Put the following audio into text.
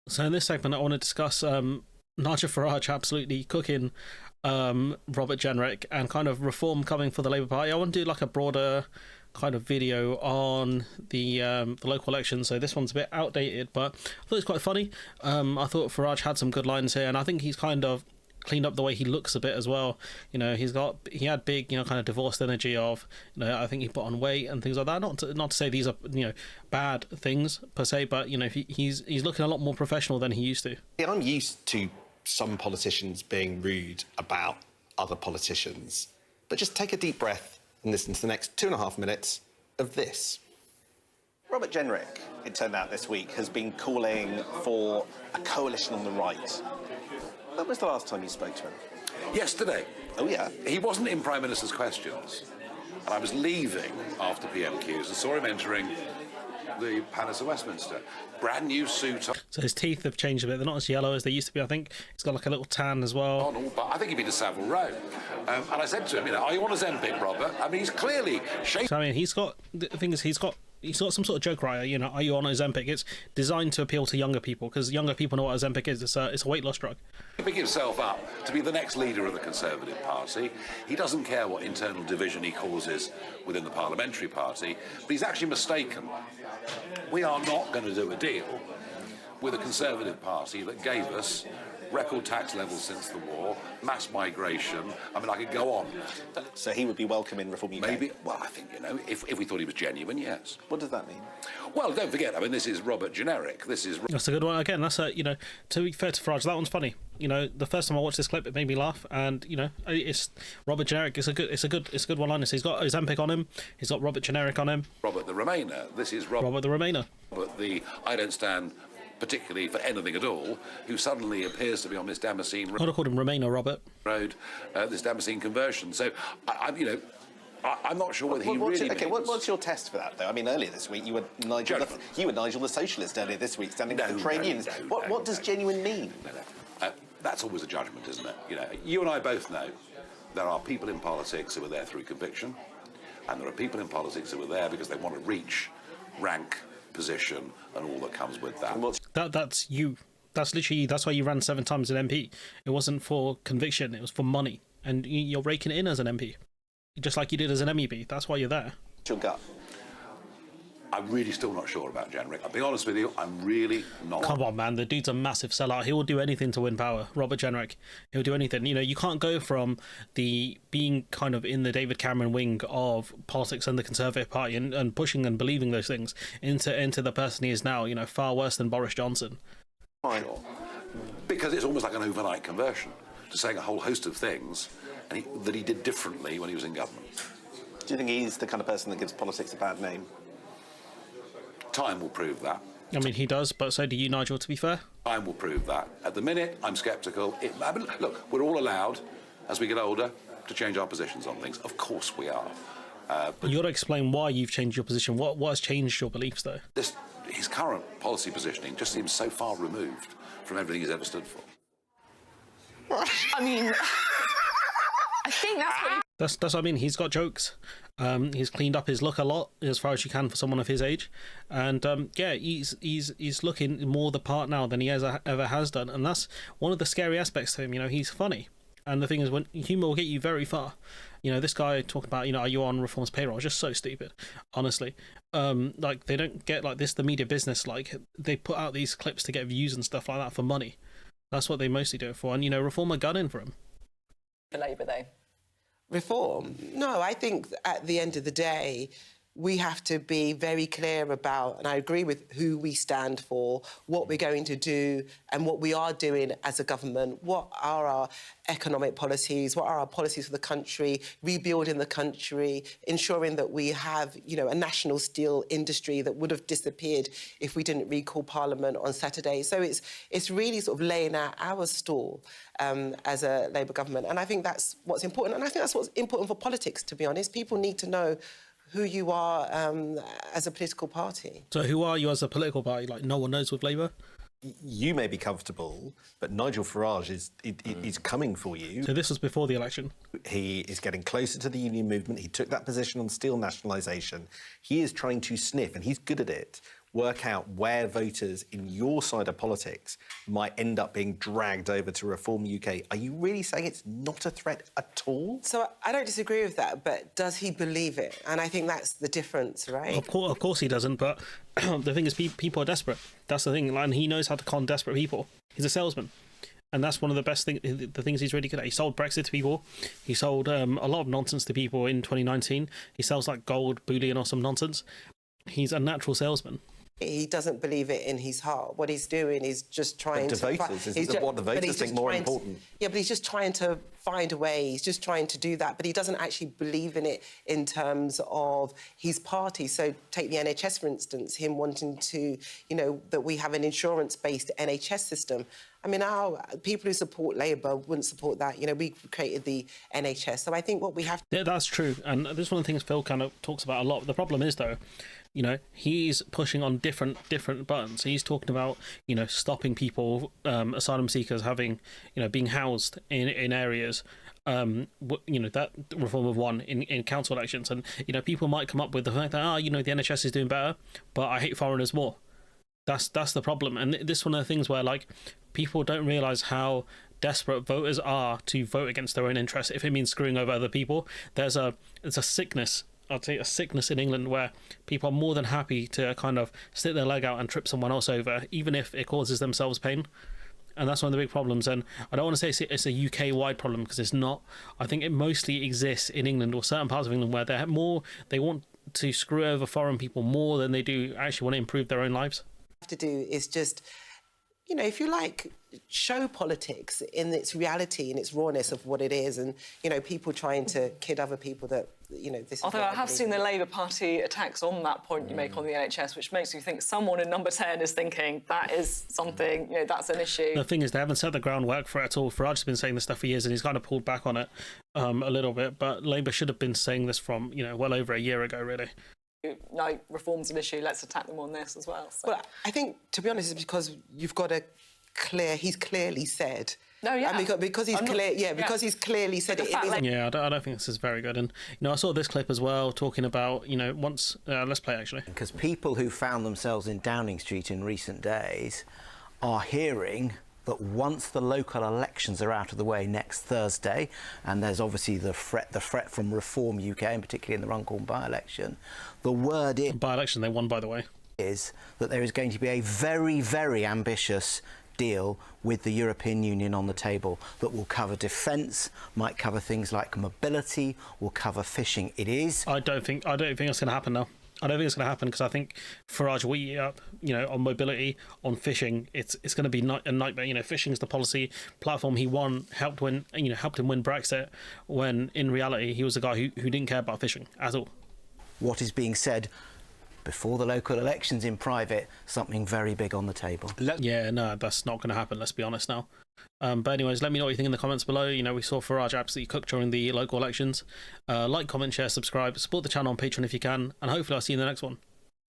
So in this segment, I want to discuss Nigel Farage absolutely cooking Robert Jenrick and kind of reform coming for the Labour Party. I want to do like a broader kind of video on the local elections. So this one's a bit outdated, but I thought it's quite funny. I thought Farage had some good lines here, and I think he's kind of cleaned up the way he looks a bit as well. You know, he had big, you know, kind of divorced energy of, you know, I think he put on weight and things like that. Not to say these are, you know, bad things per se, but you know, he's looking a lot more professional than he used to. Yeah, I'm used to some politicians being rude about other politicians, but just take a deep breath and listen to the next 2.5 minutes of this. Robert Jenrick, it turned out this week, has been calling for a coalition on the right. When was the last time you spoke to him? Yesterday. Oh, yeah? He wasn't in Prime Minister's questions. And I was leaving after PMQs and saw him entering the Palace of Westminster. Brand new suit on. So his teeth have changed a bit. They're not as yellow as they used to be, I think. He's got like a little tan as well. But I think he'd been to Savile Row. And I said to him, you know, are you on a Ozempic, Robert? I mean, he's clearly shaking. So, I mean, the thing is, he's got some sort of joke writer, you know, are you on Ozempic? It's designed to appeal to younger people, because younger people know what Ozempic is. It's a weight loss drug. Pick himself up to be the next leader of the Conservative Party. He doesn't care what internal division he causes within the Parliamentary Party, but he's actually mistaken. We are not going to do a deal with a Conservative Party that gave us record tax levels since the war, mass migration. I mean, I could go on. So he would be welcome in Reform UK? Maybe. Well, I think, you know, if we thought he was genuine, yes. What does that mean? Well, don't forget, I mean, this is Robert Jenrick. That's a good one. Again, that's you know, to be fair to Farage, that one's funny. You know, the first time I watched this clip, it made me laugh, and you know, it's Robert Jenrick. It's a good one-liner. So he's got Ozempic on him. He's got Robert Jenrick on him. Robert the Remainer. This is Robert the Remainer. But I don't stand particularly for anything at all, who suddenly appears to be on this Damascene I would have called him Remainer, Robert. Road, this Damascene conversion. So, you know, I'm not sure whether he really means... Okay, what's your test for that, though? I mean, earlier this week, you were Nigel the Socialist earlier this week, standing for the trade unions. What does genuine mean? No. That's always a judgment, isn't it? You know, you and I both know there are people in politics who are there through conviction, and there are people in politics who are there because they want to reach rank, position, and all that comes with that. That's you. That's literally, that's why you ran 7 times as an MP. It wasn't for conviction, it was for money. And you're raking it in as an MP. Just like you did as an MEP. That's why you're there. What's your gut? I'm really still not sure about Jenrick. I'll be honest with you, I'm really not. Come on, man. The dude's a massive sellout. He will do anything to win power. Robert Jenrick. He'll do anything. You know, you can't go from the being kind of in the David Cameron wing of politics and the Conservative Party and pushing and believing those things into the person he is now, you know, far worse than Boris Johnson. Sure. Because it's almost like an overnight conversion to saying a whole host of things that he did differently when he was in government. Do you think he's the kind of person that gives politics a bad name? Time will prove that. I mean, he does, but so do you, Nigel, to be fair. Time will prove that. At the minute, I'm sceptical. I mean, look, we're all allowed, as we get older, to change our positions on things. Of course we are. But you got to explain why you've changed your position. What has changed your beliefs, though? His current policy positioning just seems so far removed from everything he's ever stood for. I mean, I think that's what That's what I mean. He's got jokes. He's cleaned up his look a lot as far as you can for someone of his age, and yeah, he's looking more the part now than he ever has done, and that's one of the scary aspects to him. You know, he's funny, and the thing is, when humour will get you very far. You know, this guy talking about, you know, are you on Reform's payroll? Just so stupid, honestly. Like, they don't get like this, the media business. Like, they put out these clips to get views and stuff like that for money. That's what they mostly do it for, and you know, Reform are gunning for him. for Labour, though. Reform? No, I think at the end of the day, we have to be very clear about, and I agree with who we stand for, what we're going to do and what we are doing as a government. What are our economic policies? What are our policies for the country? Rebuilding the country, ensuring that we have, you know, a national steel industry that would have disappeared if we didn't recall Parliament on Saturday. So it's really sort of laying out our stall as a Labour government. And I think that's what's important. And I think that's what's important for politics, to be honest. People need to know who you are as a political party. So who are you as a political party? Like, no one knows with Labour? You may be comfortable, but Nigel Farage is coming for you. So this was before the election? He is getting closer to the union movement. He took that position on steel nationalisation. He is trying to sniff, and he's good at it, work out where voters in your side of politics might end up being dragged over to Reform UK, are you really saying it's not a threat at all? So I don't disagree with that, but does he believe it? And I think that's the difference, right? Of course he doesn't, but the thing is, people are desperate. That's the thing, and he knows how to con desperate people. He's a salesman. And that's one of the best things, the things he's really good at. He sold Brexit to people. He sold a lot of nonsense to people in 2019. He sells like gold bullion or some nonsense. He's a natural salesman. He doesn't believe it in his heart. What he's doing is just trying to voters, what the voters think more important. Yeah, but he's just trying to find a way. He's just trying to do that, but he doesn't actually believe in it in terms of his party. So take the NHS, for instance, him wanting to, that we have an insurance-based NHS system. I mean, our people who support Labour wouldn't support that. We created the NHS. So I think what we have... Yeah, that's true. And this is one of the things Phil kind of talks about a lot. The problem is, though, he's pushing on different buttons. He's talking about, stopping people, asylum seekers having, being housed in areas, that reform of one in council elections. And, people might come up with the fact that, the NHS is doing better, but I hate foreigners more. That's the problem. And this is one of the things where, like, people don't realise how desperate voters are to vote against their own interests if it means screwing over other people. There's a sickness, I'd say a sickness in England, where people are more than happy to kind of stick their leg out and trip someone else over, even if it causes themselves pain. And that's one of the big problems. And I don't want to say it's a UK-wide problem, because it's not. I think it mostly exists in England, or certain parts of England, where they want to screw over foreign people more than they do actually want to improve their own lives. To do is just, if you like, show politics in its reality and its rawness of what it is, and people trying to kid other people that this. Although I have seen the Labour Party attacks on that point you make on the NHS, which makes you think someone in number 10 is thinking that is something, that's an issue. The thing is, they haven't set the groundwork for it at all. Farage has been saying this stuff for years, and he's kind of pulled back on it a little bit. But Labour should have been saying this from well over a year ago, really. No, reform's an issue, let's attack them on this as well. So. Well, I think, to be honest, it's because you've got he's clearly said. No, yeah. And because he's because he's clearly said it. Yeah, I don't think this is very good. And, I saw this clip as well, talking about, once... let's play, actually. Because people who found themselves in Downing Street in recent days are hearing that once the local elections are out of the way next Thursday, and there's obviously the threat from Reform UK, and particularly in the Runcorn by-election, the word is... By-election, they won, by the way. ...is that there is going to be a very, very ambitious deal with the European Union on the table that will cover defence, might cover things like mobility, will cover fishing. It is... I don't think that's going to happen now. I don't think it's going to happen, because I think Farage will up, on mobility, on fishing. It's going to be a nightmare. Fishing's the policy platform he won, helped him win Brexit, when in reality he was a guy who didn't care about fishing at all. What is being said before the local elections in private, something very big on the table. Yeah, no, that's not going to happen, let's be honest now. But anyways, let me know what you think in the comments below. We saw Farage absolutely cook during the local elections. Like, comment, share, subscribe, support the channel on Patreon if you can, and hopefully I'll see you in the next one.